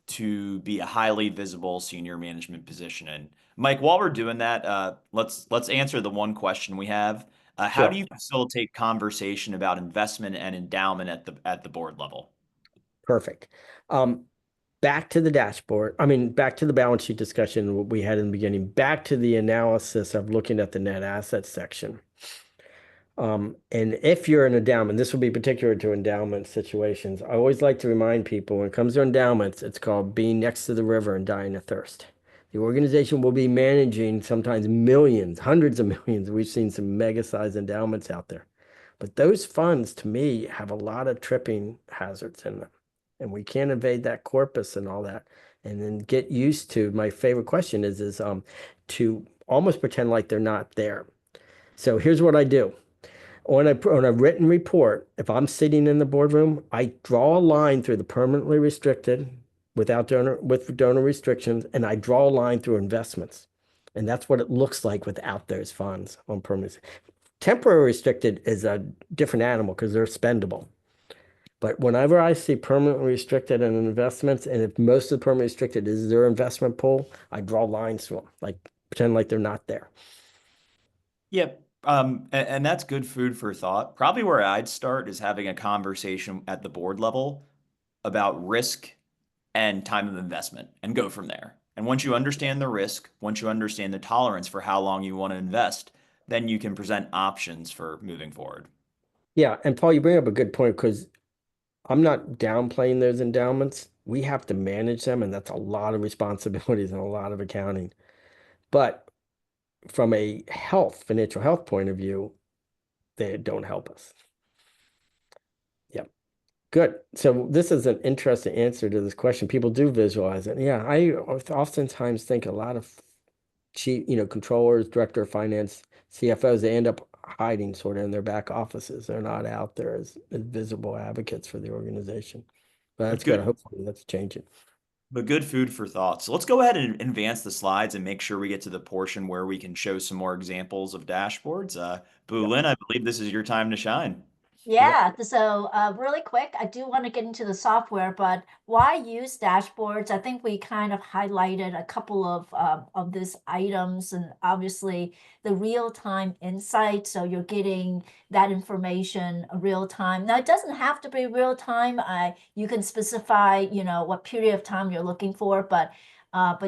to be a highly visible senior management position? And Mike, while we're doing that, let's answer the one question we have. How do Sure. you facilitate conversation about investment and endowment at the board level? Perfect. Um, Back to the dashboard. I mean, back to the balance sheet discussion we had in the beginning. Back to the analysis of looking at the net assets section. And if you're an endowment, this will be particular to endowment situations. I always like to remind people when it comes to endowments, it's called being next to the river and dying of thirst. The organization will be managing sometimes millions, hundreds of millions. We've seen some mega size endowments out there. But those funds, to me, have a lot of tripping hazards in them. And we can't evade that corpus and all that. And then get used to, my favorite question is to almost pretend like they're not there. So here's what I do. On a written report, if I'm sitting in the boardroom, I draw a line through the permanently restricted with donor restrictions, and I draw a line through investments. And that's what it looks like without those funds on permanent. Temporary restricted is a different animal because they're spendable. But whenever I see permanently restricted in investments, and if most of the permanently restricted is their investment pool, I draw lines through them, like pretend like they're not there. Yep. And that's good food for thought. Probably where I'd start is having a conversation at the board level about risk and time of investment and go from there. And once you understand the risk, once you understand the tolerance for how long you want to invest, then you can present options for moving forward. Yeah, and Paul, you bring up a good point because I'm not downplaying those endowments. We have to manage them, and that's a lot of responsibilities and a lot of accounting. But from a financial health point of view, they don't help us. Yep. Good. So this is an interesting answer to this question. People do visualize it. Yeah, I oftentimes think a lot of chief, controllers, director of finance, CFOs, they end up hiding sort of in their back offices. They're not out there as visible advocates for the organization. But But that's good. good, Hopefully that's changing. but good food for thought. So let's go ahead and advance the slides and make sure we get to the portion where we can show some more examples of dashboards. Yep. Lynn, I believe this is your time to shine. Yep. yeah, so really quick, I do want to get into the software, but why use dashboards? I think we kind of highlighted a couple of these items, and obviously the real-time insight. So you're getting that information real time. Now it doesn't have to be real time. You can specify, what period of time you're looking for, but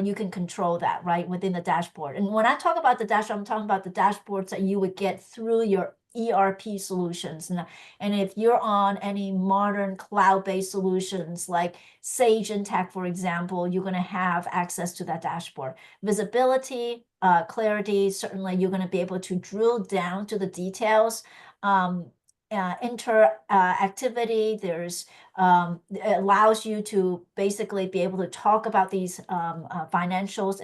you can control that right within the dashboard. And when I talk about the dashboard, I'm talking about the dashboards that you would get through your ERP solutions. And if you're on any modern cloud-based solutions like Sage Intacct, for example, you're going to have access to that dashboard. Visibility, clarity, certainly you're going to be able to drill down to the details. Interactivity, it allows you to basically be able to talk about these financials.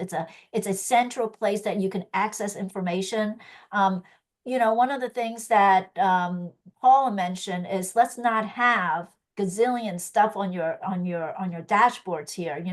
It's a central place that you can access information. One of the things that Paula mentioned is let's not have gazillion stuff on your dashboards here.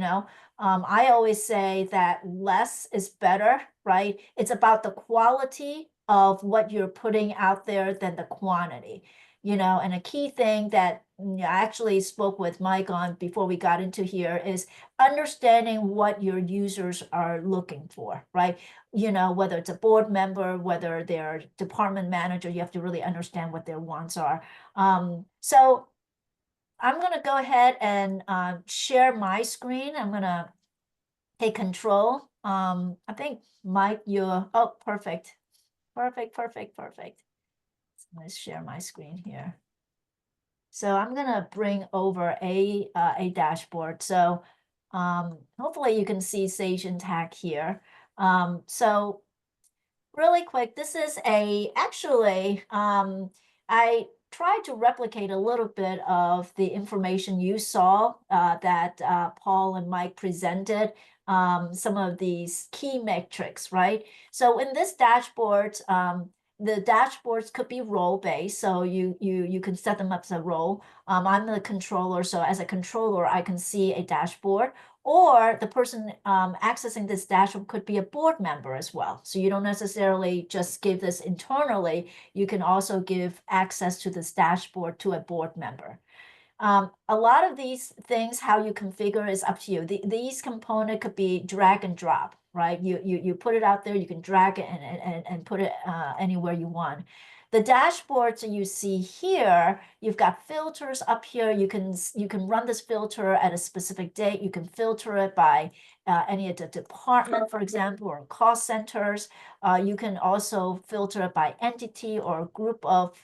I always say that less is better, right? It's about the quality of what you're putting out there than the quantity. And a key thing that I actually spoke with Mike on before we got into here is understanding what your users are looking for, right? Whether it's a board member, whether they're department manager, you have to really understand what their wants are. So I'm going to go ahead and share my screen. I'm going to take control. I think Mike, oh, perfect. Perfect. So let's share my screen here. So I'm gonna bring over a dashboard. So hopefully you can see Sage Intacct here. So really quick, this is actually, I tried to replicate a little bit of the information you saw that Paul and Mike presented, some of these key metrics, right? So in this dashboard, the dashboards could be role-based, so you can set them up as a role. I'm the controller, so as a controller, I can see a dashboard, or the person accessing this dashboard could be a board member as well. So you don't necessarily just give this internally, you can also give access to this dashboard to a board member. A lot of these things, how you configure is up to you. These components could be drag and drop, right? You put it out there, you can drag it and put it anywhere you want. The dashboards you see here, you've got filters up here. You can run this filter at a specific date. You can filter it by any of the department, for example, or cost centers. You can also filter it by entity or group of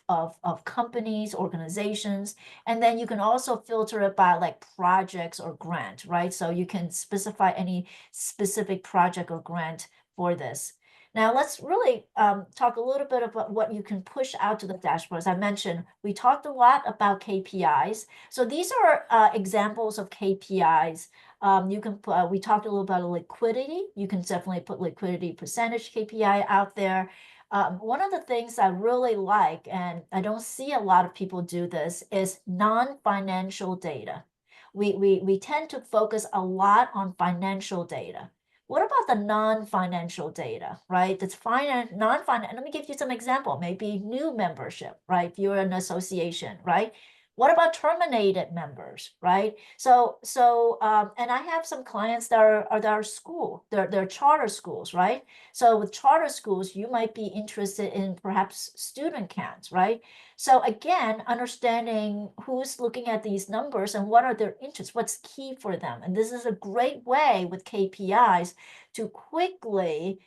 companies, organizations. And then you can also filter it by like projects or grant, right? So you can specify any specific project or grant for this. Now let's really talk a little bit about what you can push out to the dashboard. As I mentioned, we talked a lot about KPIs. So these are examples of KPIs. We talked a little about liquidity. You can definitely put liquidity percentage KPI out there. One of the things I really like, and I don't see a lot of people do this, is non-financial data. We tend to focus a lot on financial data. What about the non-financial data, right? That's non-financial. Let me give you some example. Maybe new membership, right? If you're an association, right? What about terminated members, right? And I have some clients that are school, they're charter schools, right? So with charter schools, you might be interested in perhaps student counts, right? So again, understanding who's looking at these numbers and what are their interests, what's key for them. And this is a great way with KPIs to quickly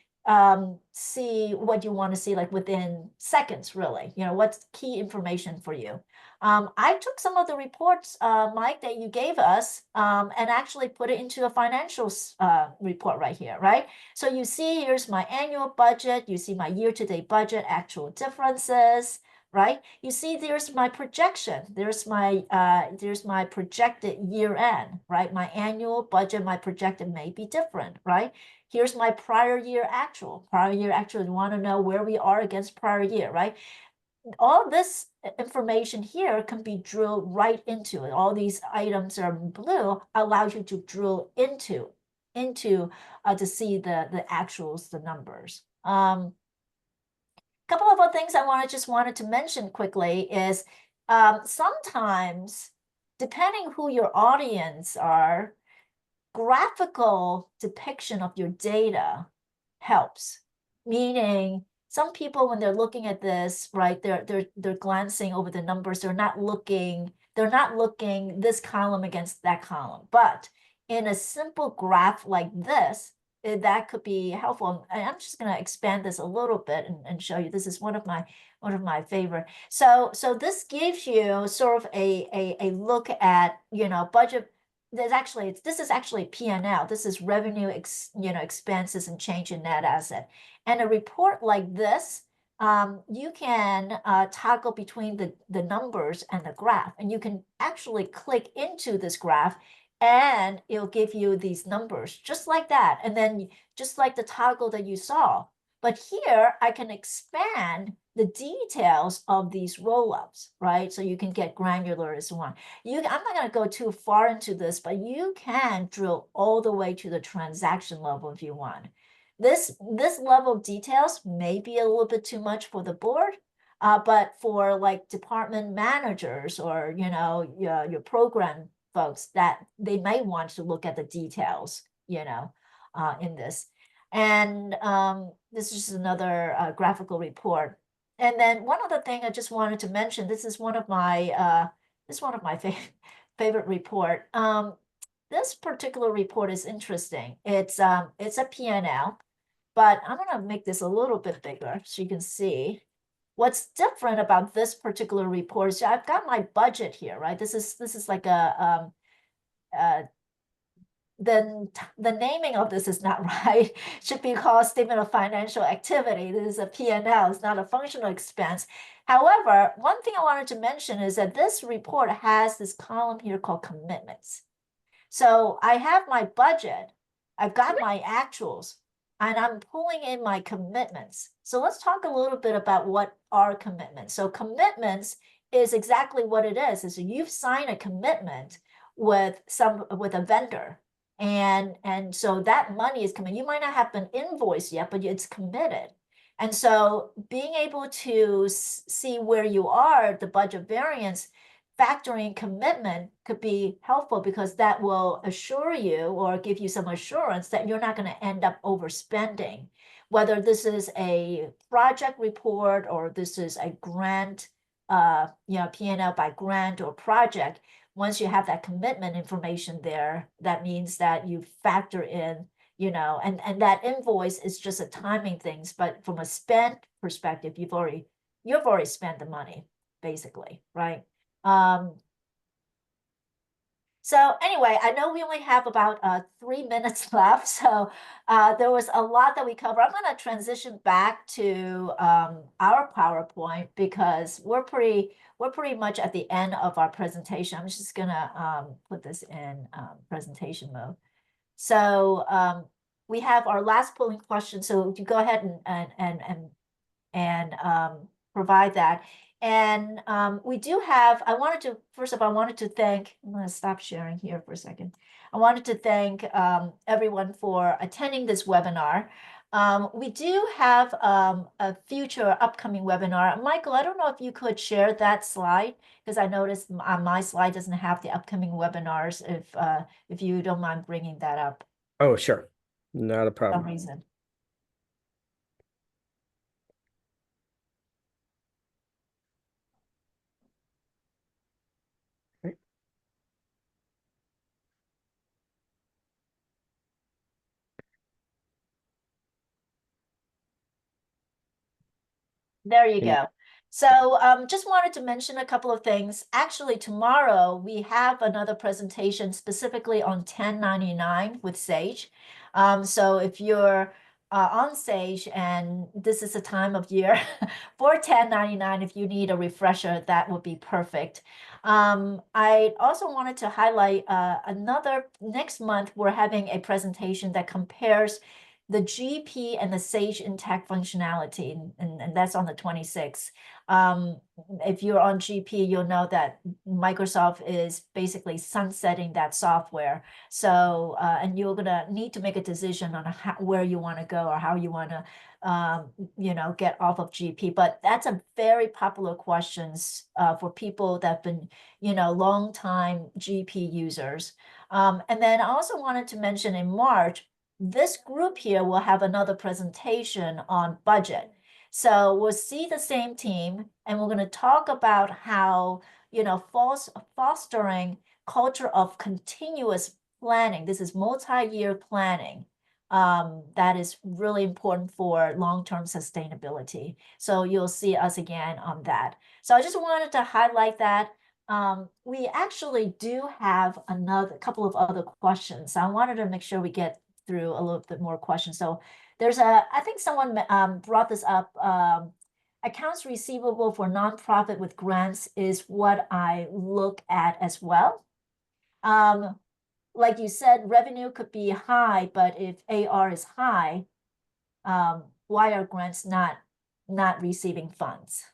see what you want to see, like within seconds, really, what's key information for you. I took some of the reports, Mike, that you gave us and actually put it into a financials report right here, right? So you see, here's my annual budget. You see my year-to-date budget, actual differences, right? You see, there's my projection. There's my projected year end, right? My annual budget, my projected may be different, right? Here's my prior year actual. Prior year actual, you want to know where we are against prior year, right? All this information here can be drilled right into it. All these items are in blue, allows you to drill into to see the actuals, the numbers. Couple of other things I just wanted to mention quickly is sometimes, depending who your audience are, graphical depiction of your data helps. Meaning, some people, when they're looking at this, right, they're glancing over the numbers. They're not looking this column against that column. But in a simple graph like this, that could be helpful. And I'm just going to expand this a little bit and show you. This is one of my favorite. So this gives you sort of a look at, budget. This is actually P&L. This is revenue, expenses and change in net asset. And a report like this, you can toggle between the numbers and the graph, and you can actually click into this graph and it'll give you these numbers just like that. And then just like the toggle that you saw. But here I can expand the details of these roll-ups, right? So you can get granular as one. I'm not going to go too far into this, but you can drill all the way to the transaction level if you want. This level of details may be a little bit too much for the board, but for like department managers or your program folks, that they may want to look at the details, in this. And this is just another graphical report. And then one other thing I just wanted to mention, this is one of my favorite report. This particular report is interesting. It's a P&L, but I'm gonna make this a little bit bigger so you can see. What's different about this particular report is I've got my budget here, right? This is like the naming of this is not right. Should be called statement of financial activity. This is a P&L. It's not a functional expense. However, one thing I wanted to mention is that this report has this column here called commitments. So I have my budget, I've got my actuals, and I'm pulling in my commitments. So let's talk a little bit about what are commitments. So commitments is exactly what it is you've signed a commitment with a vendor. And so that money is coming. You might not have been invoiced yet, but it's committed. And so being able to see where you are, the budget variance, factoring commitment could be helpful because that will assure you or give you some assurance that you're not going to end up overspending. Whether this is a project report or this is a grant, P&L by grant or project, once you have that commitment information there, that means that you factor in, and that invoice is just a timing things, but from a spend perspective, you've already spent the money, basically, right? So anyway, I know we only have about 3 minutes left. So there was a lot that we covered. I'm going to transition back to our PowerPoint because we're pretty much at the end of our presentation. I'm just going to put this in presentation mode. So we have our last polling question. So you go ahead and provide that. And we do have, first of all, I wanted to thank, I'm going to stop sharing here for a second. I wanted to thank everyone for attending this webinar. We do have a future upcoming webinar. Michael, I don't know if you could share that slide because I noticed on my slide doesn't have the upcoming webinars if you don't mind bringing that up. Oh, sure. Not a For problem. some reason. There you go. So just wanted to mention a couple of things. Actually, tomorrow we have another presentation specifically on 1099 with Sage. So if you're on Sage and this is the time of year for 1099, if you need a refresher, that would be perfect. I also wanted to highlight next month, we're having a presentation that compares the GP and the Sage Intacct functionality, and that's on the 26th. If you're on GP, you'll know that Microsoft is basically sunsetting that software. So, and you're gonna need to make a decision on where you want to go or how you want to, get off of GP. But that's a very popular questions for people that have been, long time GP users. And then I also wanted to mention in March, this group here will have another presentation on budget. So we'll see the same team and we're going to talk about how, fostering culture of continuous planning. This is multi-year planning that is really important for long-term sustainability. So you'll see us again on that. So I just wanted to highlight that. We actually do have another couple of other questions. I wanted to make sure we get through a little bit more questions. So there's I think someone brought this up. Accounts receivable for nonprofit with grants is what I look at as well. Like you said, revenue could be high, but if AR is high, why are grants not receiving funds?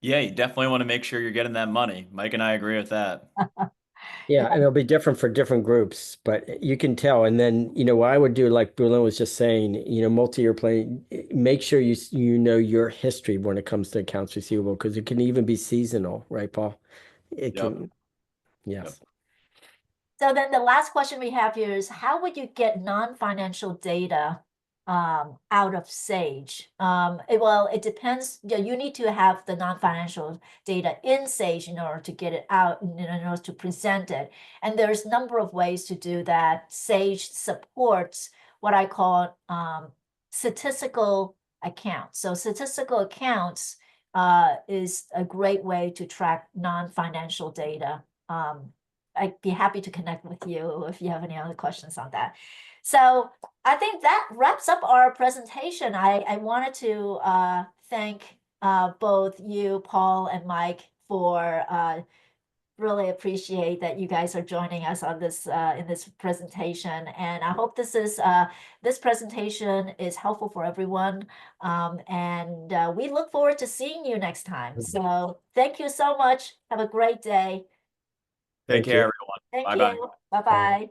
Yeah, you definitely want to make sure you're getting that money. Mike and I agree with that. Yeah, and it'll be different for different groups, but you can tell. And then, what I would do, like Berlin was just saying, multi-year planning, make sure you know your history when it comes to accounts receivable, because it can even be seasonal, right, Paul? It Yep. can, yes. So then the last question we have here is, how would you get non-financial data out of Sage? Well, it depends. You need to have the non-financial data in Sage in order to get it out, in order to present it. And there's a number of ways to do that. Sage supports what I call statistical accounts. So statistical accounts is a great way to track non-financial data. I'd be happy to connect with you if you have any other questions on that. So I think that wraps up our presentation. I wanted to thank both you, Paul, and Mike for really appreciate that you guys are joining us on this in this presentation. And I hope this presentation is helpful for everyone. And we look forward to seeing you next time. So thank you so much. Have a great day. Take Thank you. care, everyone. Thank Bye-bye. you. Bye-bye.